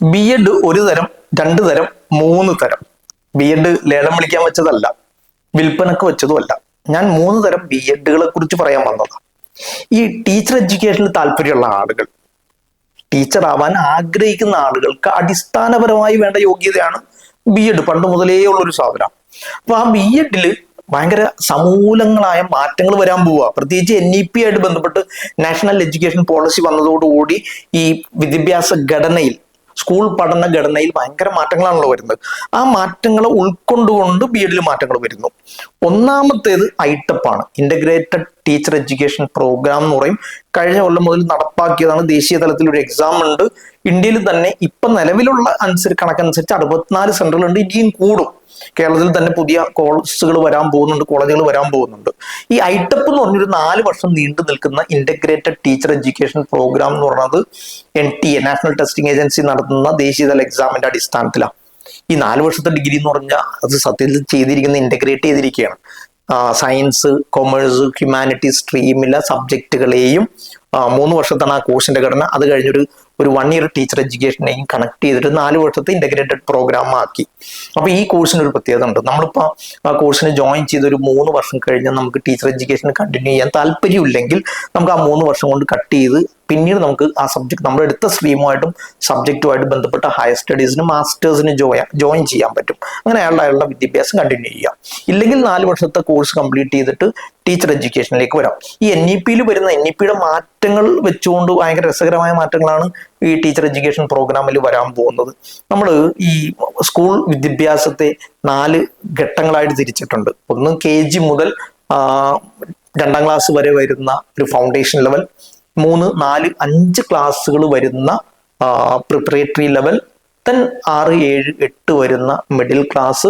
B Ed ഒരു തരം, രണ്ട് തരം, മൂന്ന് തരം. ബി എഡ് ലേലം വിളിക്കാൻ വെച്ചതല്ല, വിൽപ്പനക്ക് വെച്ചതുമല്ല. ഞാൻ മൂന്ന് തരം ബി എഡുകളെ കുറിച്ച് പറയാൻ വന്നതാണ്. ഈ ടീച്ചർ എഡ്യൂക്കേഷനിൽ താല്പര്യമുള്ള ആളുകൾ, ടീച്ചർ ആവാൻ ആഗ്രഹിക്കുന്ന ആളുകൾക്ക് അടിസ്ഥാനപരമായി വേണ്ട യോഗ്യതയാണ് ബി എഡ്. പണ്ട് മുതലേ ഉള്ളൊരു സാധനം. അപ്പൊ ആ ബി എഡില് ഭയങ്കര സമൂലങ്ങളായ മാറ്റങ്ങൾ വരാൻ പോവുക. പ്രത്യേകിച്ച് NEP ആയിട്ട് ബന്ധപ്പെട്ട് നാഷണൽ എഡ്യൂക്കേഷൻ പോളിസി വന്നതോടുകൂടി ഈ വിദ്യാഭ്യാസ ഘടനയിൽ, സ്കൂൾ പഠന ഘടനയിൽ ഭയങ്കര മാറ്റങ്ങളാണല്ലോ വരുന്നത്. ആ മാറ്റങ്ങളെ ഉൾക്കൊണ്ടുകൊണ്ട് ബി എഡിൽ മാറ്റങ്ങൾ വരുന്നു. ഒന്നാമത്തേത് ഐട്ടപ്പാണ്, ഇന്റഗ്രേറ്റഡ് ടീച്ചർ എഡ്യൂക്കേഷൻ പ്രോഗ്രാം എന്ന് പറയും. കഴിഞ്ഞ കൊല്ലം മുതൽ നടപ്പാക്കിയതാണ്. ദേശീയ തലത്തിൽ ഒരു എക്സാം ഉണ്ട്. ഇന്ത്യയിൽ തന്നെ ഇപ്പൊ നിലവിലുള്ള കണക്കനുസരിച്ച് 64 സെന്ററുകളുണ്ട്. ഇനിയും കൂടും. കേരളത്തിൽ തന്നെ പുതിയ കോഴ്സുകൾ വരാൻ പോകുന്നുണ്ട്, കോളേജുകൾ വരാൻ പോകുന്നുണ്ട്. ഈ ഐട്ടപ്പ് എന്ന് പറഞ്ഞൊരു 4 വർഷം നീണ്ടു നിൽക്കുന്ന ഇന്റഗ്രേറ്റഡ് ടീച്ചർ എഡ്യൂക്കേഷൻ പ്രോഗ്രാം എന്ന് പറയുന്നത് NTA, നാഷണൽ ടെസ്റ്റിംഗ് ഏജൻസി നടത്തുന്ന ദേശീയതല എക്സാമിന്റെ അടിസ്ഥാനത്തിലാണ്. ഈ 4 വർഷത്തെ ഡിഗ്രി എന്ന് പറഞ്ഞാൽ അത് സത്യത്തിൽ ചെയ്തിരിക്കുന്ന ഇന്റഗ്രേറ്റ് ചെയ്തിരിക്കുകയാണ്. സയൻസ്, കൊമേഴ്സ്, ഹ്യൂമാനിറ്റീസ് സ്ട്രീമിലെ സബ്ജക്റ്റുകളെയും 3 വർഷത്താണ് ആ കോഴ്സിന്റെ ഘടന. അത് കഴിഞ്ഞൊരു 1 ഇയർ ടീച്ചർ എഡ്യൂക്കേഷനെയും കണക്ട് ചെയ്തിട്ട് 4 വർഷത്തെ ഇന്റഗ്രേറ്റഡ് പ്രോഗ്രാം ആക്കി. അപ്പൊ ഈ കോഴ്സിന് ഒരു പ്രത്യേകത ഉണ്ട്. നമ്മളിപ്പോ ആ കോഴ്സിന് ജോയിൻ ചെയ്ത് ഒരു 3 വർഷം കഴിഞ്ഞാൽ നമുക്ക് ടീച്ചർ എഡ്യൂക്കേഷൻ കണ്ടിന്യൂ ചെയ്യാൻ താല്പര്യമില്ലെങ്കിൽ നമുക്ക് ആ 3 വർഷം കൊണ്ട് കട്ട് ചെയ്ത് പിന്നീട് നമുക്ക് ആ സബ്ജക്ട്, നമ്മൾ എടുത്ത സ്ട്രീമുമായിട്ടും സബ്ജക്റ്റുമായിട്ട് ബന്ധപ്പെട്ട ഹയർ സ്റ്റഡീസിന്, മാസ്റ്റേഴ്സിന് ജോയിൻ ചെയ്യാൻ പറ്റും. അങ്ങനെ അയാളുടെ വിദ്യാഭ്യാസം കണ്ടിന്യൂ ചെയ്യാം. ഇല്ലെങ്കിൽ 4 വർഷത്തെ കോഴ്സ് കംപ്ലീറ്റ് ചെയ്തിട്ട് ടീച്ചർ എഡ്യൂക്കേഷനിലേക്ക് വരാം. ഈ NEPയിൽ വരുന്ന NEPയുടെ മാറ്റങ്ങൾ വെച്ചുകൊണ്ട് ഭയങ്കര രസകരമായ മാറ്റങ്ങളാണ് ഈ ടീച്ചർ എഡ്യൂക്കേഷൻ പ്രോഗ്രാമിൽ വരാൻ പോകുന്നത്. നമ്മൾ ഈ സ്കൂൾ വിദ്യാഭ്യാസത്തെ 4 ഘട്ടങ്ങളായിട്ട് തിരിച്ചിട്ടുണ്ട്. ഒന്ന് KG മുതൽ 2ാം ക്ലാസ് വരെ വരുന്ന ഒരു ഫൗണ്ടേഷൻ ലെവൽ, 3, 4, 5 ക്ലാസ്സുകൾ വരുന്ന പ്രിപ്പറേറ്ററി ലെവൽ, ദെൻ 6, 7, 8 വരുന്ന മിഡിൽ ക്ലാസ്,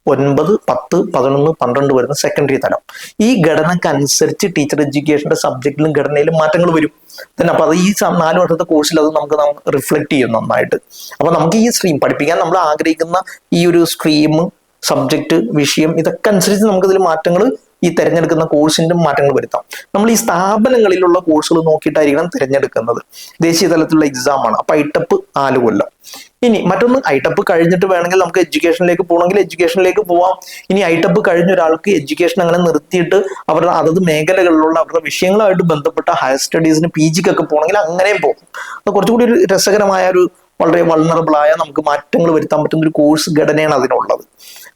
9, 10, 11, 12 വരുന്ന സെക്കൻഡറി തലം. ഈ ഘടനക്കനുസരിച്ച് ടീച്ചർ എഡ്യൂക്കേഷന്റെ സബ്ജക്റ്റിലും ഘടനയിലും മാറ്റങ്ങൾ വരും. തന്നെ അപ്പൊ അത് ഈ 4 വർഷത്തെ കോഴ്സിൽ അത് നമുക്ക് റിഫ്ലക്ട് ചെയ്യും നന്നായിട്ട്. അപ്പൊ നമുക്ക് ഈ സ്ട്രീം പഠിപ്പിക്കാൻ നമ്മൾ ആഗ്രഹിക്കുന്ന ഈ ഒരു സ്ട്രീം, സബ്ജക്ട്, വിഷയം, ഇതൊക്കെ അനുസരിച്ച് നമുക്ക് ഇതിൽ മാറ്റങ്ങൾ, ഈ തിരഞ്ഞെടുക്കുന്ന കോഴ്സിന്റെ മാറ്റങ്ങൾ വരുത്താം. നമ്മൾ ഈ സ്ഥാപനങ്ങളിലുള്ള കോഴ്സുകൾ നോക്കിയിട്ടായിരിക്കണം തിരഞ്ഞെടുക്കുന്നത്. ദേശീയ തലത്തിലുള്ള എക്സാം ആണ്. അപ്പൊ ഐട്ടപ്പ് 4 കൊല്ലം. ഇനി മറ്റൊന്ന്, ഐട്ടപ്പ് കഴിഞ്ഞിട്ട് വേണമെങ്കിൽ നമുക്ക് എഡ്യൂക്കേഷനിലേക്ക് പോകണമെങ്കിൽ എഡ്യൂക്കേഷനിലേക്ക് പോവാം. ഇനി ഐട്ടപ്പ് കഴിഞ്ഞ ഒരാൾക്ക് എഡ്യൂക്കേഷൻ അങ്ങനെ നിർത്തിയിട്ട് അവരുടെ അതത് മേഖലകളിലുള്ള അവരുടെ വിഷയങ്ങളായിട്ട് ബന്ധപ്പെട്ട ഹയർ സ്റ്റഡീസിന് PGക്കൊക്കെ പോകണമെങ്കിൽ അങ്ങനെയും പോകും. അത് കുറച്ചുകൂടി ഒരു രസകരമായ, ഒരു വളരെ വൾണറബിളായ, നമുക്ക് മാറ്റങ്ങൾ വരുത്താൻ പറ്റുന്ന ഒരു കോഴ്സ് ഘടനയാണ് അതിനുള്ളത്.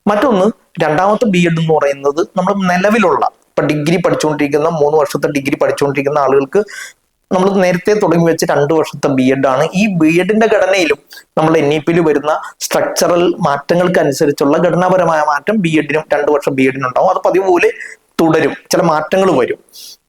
മറ്റൊന്ന്, രണ്ടാമത്തെ ബി എഡ് എന്ന് പറയുന്നത് നമ്മൾ നിലവിലുള്ള, ഇപ്പൊ ഡിഗ്രി പഠിച്ചുകൊണ്ടിരിക്കുന്ന, 3 വർഷത്തെ ഡിഗ്രി പഠിച്ചുകൊണ്ടിരിക്കുന്ന ആളുകൾക്ക് നമ്മൾ നേരത്തെ തുടങ്ങി വെച്ച 2 വർഷത്തെ ബി എഡ് ആണ്. ഈ ബി എഡിന്റെ ഘടനയിലും നമ്മൾ NEPയിൽ വരുന്ന സ്ട്രക്ചറൽ മാറ്റങ്ങൾക്ക് അനുസരിച്ചുള്ള ഘടനാപരമായ മാറ്റം ബി എഡിനും 2 വർഷം ബി എഡിനും ഉണ്ടാവും. അത് പതിവ് പോലെ തുടരും, ചില മാറ്റങ്ങൾ വരും.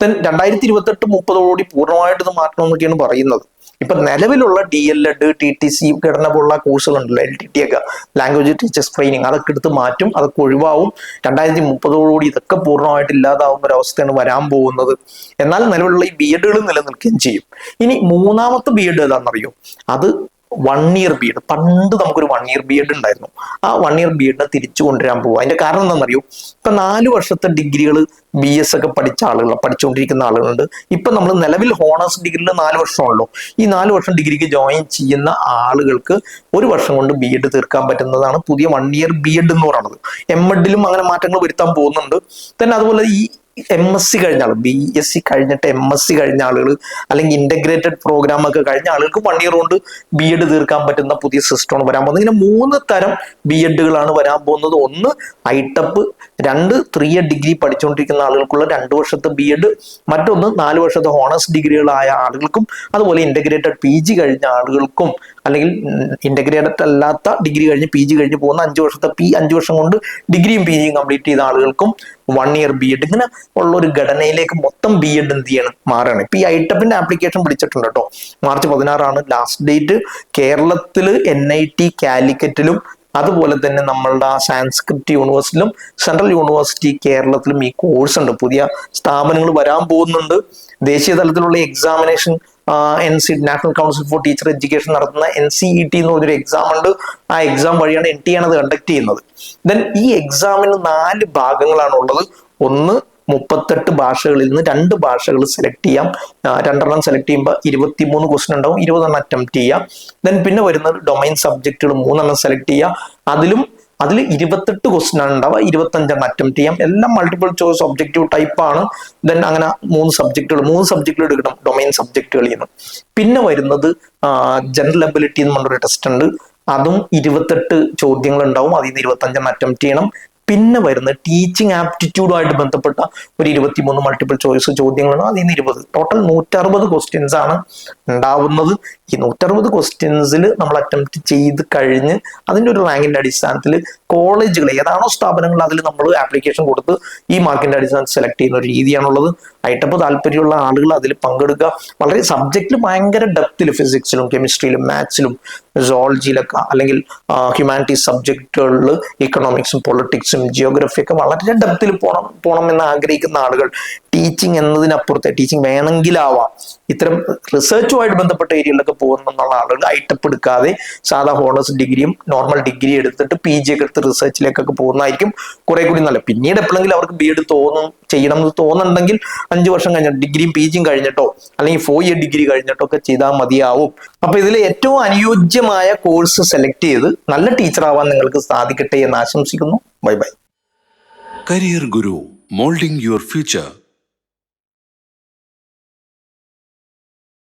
2028-30 പൂർണ്ണമായിട്ട് ഇത് മാറ്റണം എന്നൊക്കെയാണ് പറയുന്നത്. ഇപ്പൊ നിലവിലുള്ള DLED, TTC ഘടന പോലുള്ള കോഴ്സുകളുണ്ടല്ലോ, LTT ഒക്കെ, ലാംഗ്വേജ് ടീച്ചേഴ്സ് ട്രെയിനിങ്, അതൊക്കെ എടുത്ത് മാറ്റും, അതൊക്കെ ഒഴിവാവും. 2030 ഇതൊക്കെ പൂർണ്ണമായിട്ട് ഇല്ലാതാവുന്ന ഒരു അവസ്ഥയാണ് വരാൻ പോകുന്നത്. എന്നാൽ നിലവിലുള്ള ഈ ബി എഡുകൾ നിലനിൽക്കുകയും ചെയ്യും. ഇനി മൂന്നാമത്തെ ബി എഡ് ഏതാണെന്നറിയോ? അത് 1 ഇയർ ബി എഡ്. പണ്ട് നമുക്കൊരു 1 ഇയർ ബി എഡ് ഉണ്ടായിരുന്നു. ആ 1 ഇയർ ബി എഡിനെ തിരിച്ചു കൊണ്ടുവരാൻ പോവുക. അതിന്റെ കാരണം എന്താണെന്നറിയോ? ഇപ്പൊ 4 വർഷത്തെ ഡിഗ്രികൾ BS ഒക്കെ പഠിച്ചുകൊണ്ടിരിക്കുന്ന ആളുകളുണ്ട്. ഇപ്പൊ നമ്മൾ നിലവിൽ ഹോണേഴ്സ് ഡിഗ്രിയിൽ 4 വർഷമാണല്ലോ. ഈ 4 വർഷം ഡിഗ്രിക്ക് ജോയിൻ ചെയ്യുന്ന ആളുകൾക്ക് 1 വർഷം കൊണ്ട് ബി എഡ് തീർക്കാൻ പറ്റുന്നതാണ് പുതിയ 1 ഇയർ ബി എഡ് എന്ന് പറയുന്നത്. MEDലും അങ്ങനെ മാറ്റങ്ങൾ വരുത്താൻ പോകുന്നുണ്ട്. തന്നെ അതുപോലെ ഈ MSc കഴിഞ്ഞ ആൾ, BSc കഴിഞ്ഞിട്ട് MSc കഴിഞ്ഞ ആളുകൾ, അല്ലെങ്കിൽ ഇന്റഗ്രേറ്റഡ് പ്രോഗ്രാം ഒക്കെ കഴിഞ്ഞ ആളുകൾക്ക് 1 ഇയർ കൊണ്ട് ബി എഡ് തീർക്കാൻ പറ്റുന്ന പുതിയ സിസ്റ്റമാണ് വരാൻ പോകുന്നത്. ഇങ്ങനെ 3 തരം ബി എഡുകളാണ് വരാൻ പോകുന്നത്. ഒന്ന് ഐട്ടപ്പ്, 2 3 ഇയർ ഡിഗ്രി പഠിച്ചുകൊണ്ടിരിക്കുന്ന ആളുകൾക്കുള്ള 2 വർഷത്തെ ബി എഡ്, മറ്റൊന്ന് 4 വർഷത്തെ ഹോണേഴ്സ് ഡിഗ്രികളായ ആളുകൾക്കും, അതുപോലെ ഇന്റഗ്രേറ്റഡ് PG കഴിഞ്ഞ ആളുകൾക്കും, അല്ലെങ്കിൽ ഇന്റഗ്രേറ്റഡ് അല്ലാത്ത ഡിഗ്രി കഴിഞ്ഞ് PG കഴിഞ്ഞ് പോകുന്ന 5 വർഷത്തെ 5 വർഷം കൊണ്ട് ഡിഗ്രിയും PGയും കംപ്ലീറ്റ് ചെയ്ത ആളുകൾക്കും 1 ഇയർ ബി എഡ്. ഇങ്ങനെ ഉള്ള ഒരു ഘടനയിലേക്ക് മൊത്തം ബി എഡ് എന്ത് ചെയ്യണം, മാറുകയാണ്. ഇപ്പൊ ഈ ഐട്ടപ്പിന്റെ ആപ്ലിക്കേഷൻ വിളിച്ചിട്ടുണ്ട് കേട്ടോ. March 16 last date. കേരളത്തില് NIT കാലിക്കറ്റിലും, അതുപോലെ തന്നെ നമ്മളുടെ സാൻസ്ക്രിറ്റ് യൂണിവേഴ്സിറ്റിയിലും, സെൻട്രൽ യൂണിവേഴ്സിറ്റി കേരളത്തിലും ഈ കോഴ്സ് ഉണ്ട്. പുതിയ സ്ഥാപനങ്ങൾ വരാൻ പോകുന്നുണ്ട്. ദേശീയ തലത്തിലുള്ള examination NCET, national council for teacher education നടത്തുന്ന NCET എന്ന് പറഞ്ഞൊരു എക്സാം ഉണ്ട്. ആ എക്സാം വഴിയാണ് NT ആണ് അത് കണ്ടക്ട് ചെയ്യുന്നത്. ദെൻ ഈ എക്സാമിന് 4 ഭാഗങ്ങളാണ് ഉള്ളത്. ഒന്ന് 38 ഭാഷകളിൽ നിന്ന് 2 ഭാഷകൾ സെലക്ട് ചെയ്യാം. 2 സെലക്ട് ചെയ്യുമ്പോൾ 23 ക്വസ്റ്റ്യൻ ഉണ്ടാവും, 20 അറ്റംപ്റ്റ് ചെയ്യാം. ദെൻ പിന്നെ വരുന്നത് ഡൊമൈൻ സബ്ജക്റ്റുകൾ 3 സെലക്ട് ചെയ്യുക. അതിൽ 28 ക്വസ്റ്റ്യൻ ആണ് ഉണ്ടാവുക, 25 അറ്റംപ്റ്റ് ചെയ്യാം. എല്ലാം മൾട്ടിപ്പിൾ ചോയ്സ് ഒബ്ജക്റ്റീവ് ടൈപ്പ് ആണ്. ദെൻ അങ്ങനെ 3 സബ്ജക്റ്റുകൾ എടുക്കണം ഡൊമൈൻ സബ്ജക്റ്റുകളിൽ നിന്ന്. പിന്നെ വരുന്നത് ജനറൽ എബിലിറ്റി എന്ന് പറഞ്ഞൊരു ടെസ്റ്റ് ഉണ്ട്. അതും 28 ചോദ്യങ്ങൾ ഉണ്ടാവും, അതിൽ നിന്ന് 25 അറ്റംപ്റ്റ് ചെയ്യണം. പിന്നെ വരുന്ന ടീച്ചിങ് ആപ്റ്റിറ്റ്യൂഡുമായിട്ട് ബന്ധപ്പെട്ട ഒരു 23 മൾട്ടിപ്പിൾ ചോയ്സ് ചോദ്യങ്ങളാണ്, അതിൽ നിന്ന് 20. ടോട്ടൽ 160 ക്വസ്റ്റ്യൻസ് ആണ് ഉണ്ടാവുന്നത്. ഈ 160 ക്വസ്റ്റ്യൻസിൽ നമ്മൾ അറ്റംപ്റ്റ് ചെയ്ത് കഴിഞ്ഞ് അതിൻ്റെ ഒരു റാങ്കിന്റെ അടിസ്ഥാനത്തിൽ കോളേജുകൾ ഏതാണോ സ്ഥാപനങ്ങൾ അതിൽ നമ്മൾ ആപ്ലിക്കേഷൻ കൊടുത്ത് ഈ മാർക്കിന്റെ അടിസ്ഥാനത്തിൽ സെലക്ട് ചെയ്യുന്ന ഒരു രീതിയാണുള്ളത്. ഐറ്റപ്പ് താല്പര്യമുള്ള ആളുകൾ അതിൽ പങ്കെടുക്കുക. വളരെ സബ്ജക്റ്റിൽ ഭയങ്കര ഡെപ്തിൽ ഫിസിക്സിലും കെമിസ്ട്രിയിലും മാത്സിലും സോളജിയിലൊക്കെ അല്ലെങ്കിൽ ഹ്യൂമാനിറ്റീസ് സബ്ജക്റ്റുകളിൽ ഇക്കണോമിക്സും പൊളിറ്റിക്സും ജിയോഗ്രഫിയൊക്കെ വളരെ ഡെപ്തിൽ പോകണം എന്ന് ആഗ്രഹിക്കുന്ന ആളുകൾ, ടീച്ചിങ് എന്നതിനപ്പുറത്തെ ടീച്ചിങ് വേണമെങ്കിലാവാം ഇത്തരം റിസർച്ചുമായിട്ട് ബന്ധപ്പെട്ട ഏരിയകളിലൊക്കെ പോകുന്നുള്ള ആളുകൾ ഐറ്റപ്പ് എടുക്കാതെ സാധാ ഹോണേഴ്സ് ഡിഗ്രിയും നോർമൽ ഡിഗ്രി എടുത്തിട്ട് PG ഒക്കെ എടുത്ത് റിസർച്ചിലേക്കൊക്കെ പോകുന്നതായിരിക്കും കുറെ കൂടി നല്ല. പിന്നീട് എപ്പോഴെങ്കിലും അവർക്ക് B.Ed ചെയ്യണം എന്ന് തോന്നുന്നുണ്ടെങ്കിൽ 5 വർഷം കഴിഞ്ഞിട്ട് ഡിഗ്രിയും PG കഴിഞ്ഞിട്ടോ അല്ലെങ്കിൽ 4 year ഡിഗ്രി കഴിഞ്ഞിട്ടോ ഒക്കെ ചെയ്താൽ മതിയാവും. അപ്പൊ ഇതിൽ ഏറ്റവും അനുയോജ്യമായ കോഴ്സ് സെലക്ട് ചെയ്ത് നല്ല ടീച്ചർ ആവാൻ നിങ്ങൾക്ക് സാധിക്കട്ടെ എന്ന് ആശംസിക്കുന്നു. Bye bye. Career Guru, moulding your future.